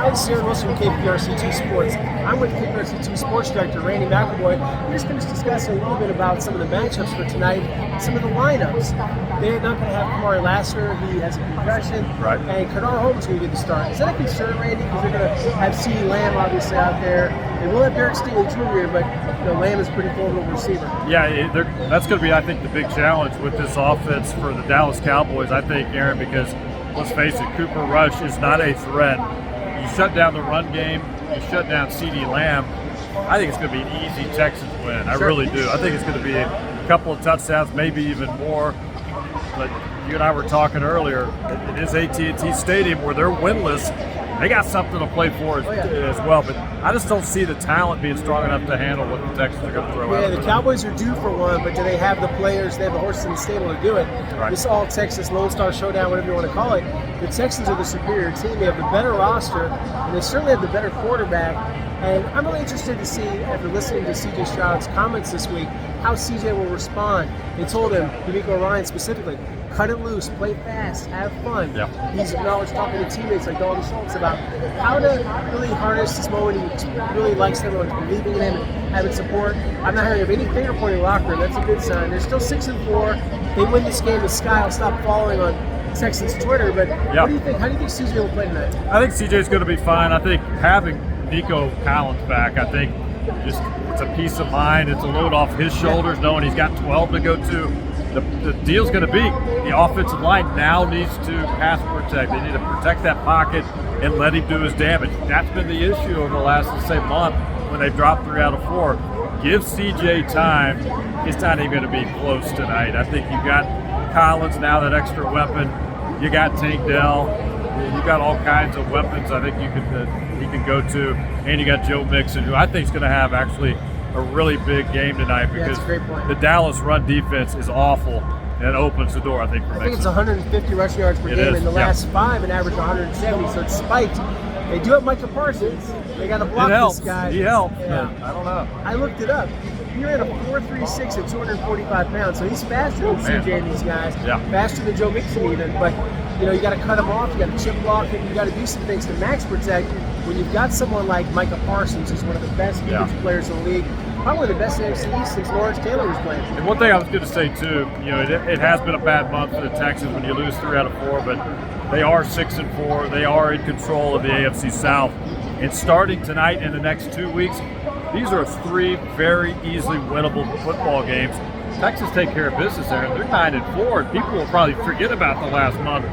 Hi, this is Aaron Wilson from KPRC2 Sports. I'm with KPRC2 Sports Director Randy McElroy. We're just going to discuss a little bit about some of the matchups for tonight, some of the lineups. They're not going to have Kamari Lassiter. He has a concussion. Right. And Kennard Holmes going to get the start. Is that a concern, Randy? Because they're going to have CeeDee Lamb obviously out there. They will have Derek Stingley Jr., but Lamb is a pretty formidable receiver. Yeah, that's going to be, I think, the big challenge with this offense for the Dallas Cowboys, I think, Aaron, because let's face it, Cooper Rush is not a threat. You shut down the run game, you shut down CeeDee Lamb. I think it's going to be an easy Texans win. I really do. I think it's going to be a couple of touchdowns, maybe even more. But you and I were talking earlier, it is AT&T Stadium where they're winless. They got something to play for as well, but I just don't see the talent being strong enough to handle what the Texans are going to throw out. Yeah, the Cowboys are due for one, but do they have the players, they have the horses in the stable to do it? Right. This all-Texas Lone Star Showdown, whatever you want to call it, the Texans are the superior team. They have the better roster, and they certainly have the better quarterback. And I'm really interested to see, after listening to C.J. Stroud's comments this week, how C.J. will respond. They told him, D'Amico Ryan specifically, cut it loose, play fast, have fun. Yeah. He's acknowledged talking to teammates like Dalton Schultz about how to really harness this moment. He really likes everyone believing in him and having support. I'm not hearing of any finger pointing locker room. That's a good sign. They're still 6-4. They win this game. The sky will stop following on Texans Twitter. But what do you think? How do you think CJ will play tonight? I think CJ's going to be fine. I think having Nico Collins back, I think just it's a peace of mind. It's a load off his shoulders, knowing he's got 12 to go to. The deal's going to be the offensive line now needs to pass protect. They need to protect that pocket and let him do his damage. That's been the issue over the last, let's say, month when they've dropped 3 out of 4. Give CJ time. It's not even going to be close tonight. I think you got Collins now, that extra weapon. You got Tank Dell. You got all kinds of weapons I think he can go to. And you got Joe Mixon, who I think is going to have actually a really big game tonight because the Dallas run defense is awful and it opens the door, I think, for Mixon. I think it's 150 rushing yards per game. In the last 5 and averaged 170, so it's spiked. They do have Micah Parsons. They got to block this guy. He helps. Yeah. I don't know. I looked it up. He ran a 4.36 at 245 pounds, so he's faster than CJ and these guys. Yeah. Faster than Joe Mixon even. But you got to cut him off. You got to chip block him. You got to do some things to max protect. When you've got someone like Micah Parsons, who's one of the best defensive players in the league, probably the best in the NFC East since Lawrence Taylor was playing. And one thing I was going to say too, it has been a bad month for the Texans when you lose 3 out of 4, but they are 6-4. They are in control of the AFC South. And starting tonight and the next 2 weeks, these are 3 very easily winnable football games. Texans take care of business there, and they're 9-4. And people will probably forget about the last month,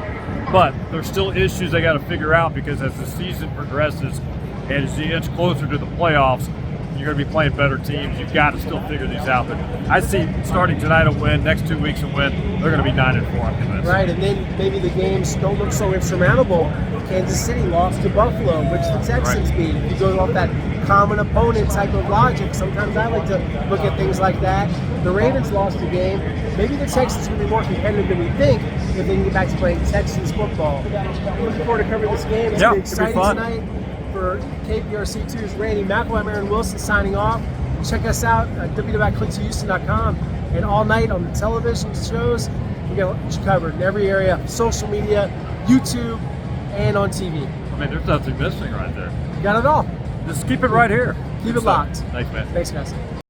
but there's still issues they got to figure out because as the season progresses and as you inch closer to the playoffs, you're going to be playing better teams. You've got to still figure these out. But I see starting tonight a win, next 2 weeks a win. They're going to be 9-4. I'm convinced. Right, and then maybe the games don't look so insurmountable. Kansas City lost to Buffalo, which the Texans beat. If you go off that common opponent type of logic, sometimes I like to look at things like that. The Ravens lost a game. Maybe the Texans will be more competitive than we think if they can get back to playing Texans football. Looking forward to covering this game. It's going to be exciting tonight. For KPRC2's Randy McElroy, I'm Aaron Wilson signing off. Check us out at www.clicktohouston.com, and all night on the television shows, we got you covered in every area: social media, YouTube, and on TV. I mean, there's nothing missing right there. You got it all. Just keep it right here. Keep it locked. Thanks, man. Thanks, guys.